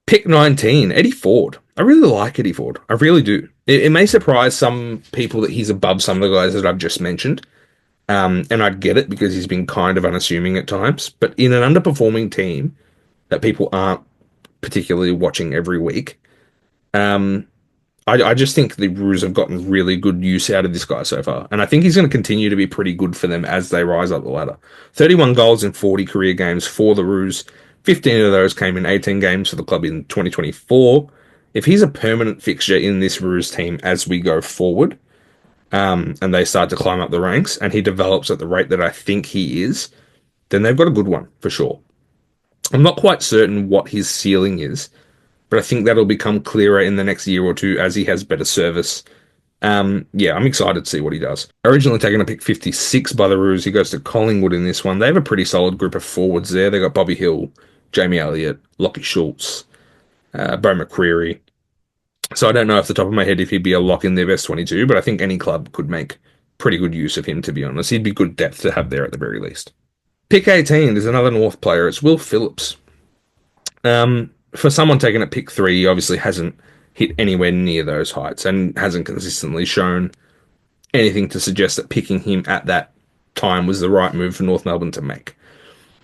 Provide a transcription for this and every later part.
Pick 19, Eddie Ford. I really like Eddie Ford. I really do. It may surprise some people that he's above some of the guys that I've just mentioned. And I get it because he's been kind of unassuming at times. But in an underperforming team that people aren't particularly watching every week, um, I just think the Roos have gotten really good use out of this guy so far. And I think he's going to continue to be pretty good for them as they rise up the ladder. 31 goals in 40 career games for the Roos. 15 of those came in 18 games for the club in 2024. If he's a permanent fixture in this Roos team as we go forward, and they start to climb up the ranks, and he develops at the rate that I think he is, then they've got a good one for sure. I'm not quite certain what his ceiling is, but I think that'll become clearer in the next year or two as he has better service. Yeah, I'm excited to see what he does. Originally taken a pick 56 by the Roos, he goes to Collingwood in this one. They have a pretty solid group of forwards there. They got Bobby Hill, Jamie Elliott, Lockie Schultz, Bo McCreary. So I don't know off the top of my head if he'd be a lock in their best 22, but I think any club could make pretty good use of him, to be honest. He'd be good depth to have there at the very least. Pick 18 is another North player. It's Will Phillips. For someone taking at pick 3, he obviously hasn't hit anywhere near those heights and hasn't consistently shown anything to suggest that picking him at that time was the right move for North Melbourne to make.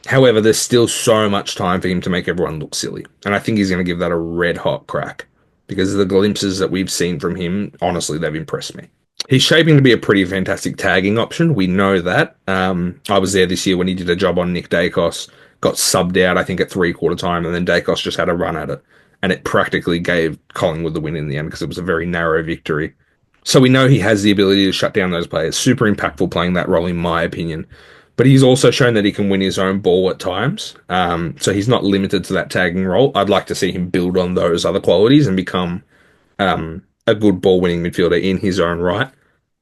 However, there's still so much time for him to make everyone look silly, and I think he's going to give that a red-hot crack, because the glimpses that we've seen from him, honestly, they've impressed me. He's shaping to be a pretty fantastic tagging option. We know that. I was there this year when he did a job on Nick Dacos, got subbed out, I think, at three-quarter time, and then Dacos just had a run at it, and it practically gave Collingwood the win in the end because it was a very narrow victory. So we know he has the ability to shut down those players. Super impactful playing that role, in my opinion. But he's also shown that he can win his own ball at times. So he's not limited to that tagging role. I'd like to see him build on those other qualities and become a good ball-winning midfielder in his own right.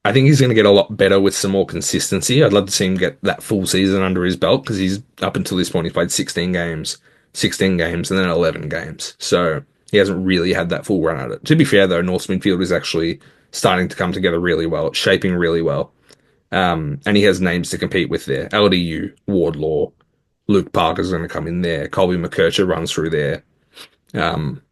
I think he's going to get a lot better with some more consistency. I'd love to see him get that full season under his belt, because he's, up until this point, he's played 16 games, and then 11 games. So he hasn't really had that full run at it. To be fair, though, North's midfield is actually starting to come together really well. It's shaping really well. And he has names to compete with there. LDU, Wardlaw, Luke Parker's going to come in there. Colby McKercher runs through there. I'm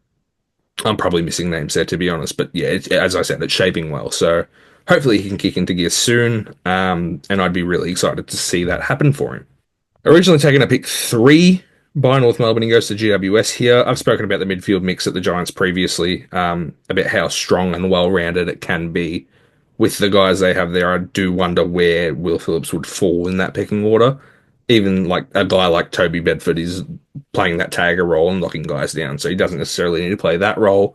probably missing names there, to be honest. But yeah, as I said, it's shaping well. So hopefully he can kick into gear soon. And I'd be really excited to see that happen for him. Originally taking a pick 3 by North Melbourne, he goes to GWS here. I've spoken about the midfield mix at the Giants previously, about how strong and well-rounded it can be with the guys they have there. I do wonder where Will Phillips would fall in that pecking order. Even like a guy like Toby Bedford is playing that tagger role and knocking guys down, so he doesn't necessarily need to play that role.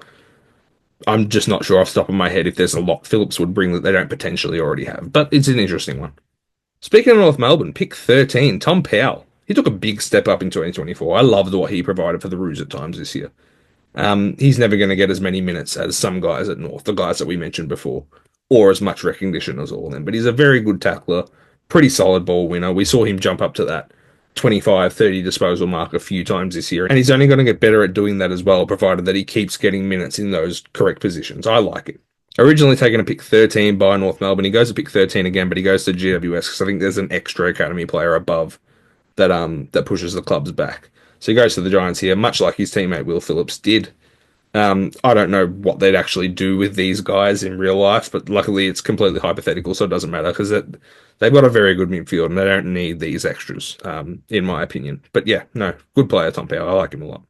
I'm just not sure off the top of my head if there's a lot Phillips would bring that they don't potentially already have, but it's an interesting one. Speaking of North Melbourne, pick 13, Tom Powell. He took a big step up in 2024. I loved what he provided for the Roos at times this year. He's never going to get as many minutes as some guys at North, the guys that we mentioned before, or as much recognition as all of them. But he's a very good tackler, pretty solid ball winner. We saw him jump up to that 25, 30 disposal mark a few times this year. And he's only going to get better at doing that as well, provided that he keeps getting minutes in those correct positions. I like it. Originally taken a pick 13 by North Melbourne. He goes to pick 13 again, but he goes to GWS because I think there's an extra academy player above that pushes the clubs back. So he goes to the Giants here, much like his teammate Will Phillips did. I don't know what they'd actually do with these guys in real life, but luckily it's completely hypothetical, so it doesn't matter, because they've got a very good midfield and they don't need these extras, in my opinion. But yeah, no, good player, Tom Powell. I like him a lot.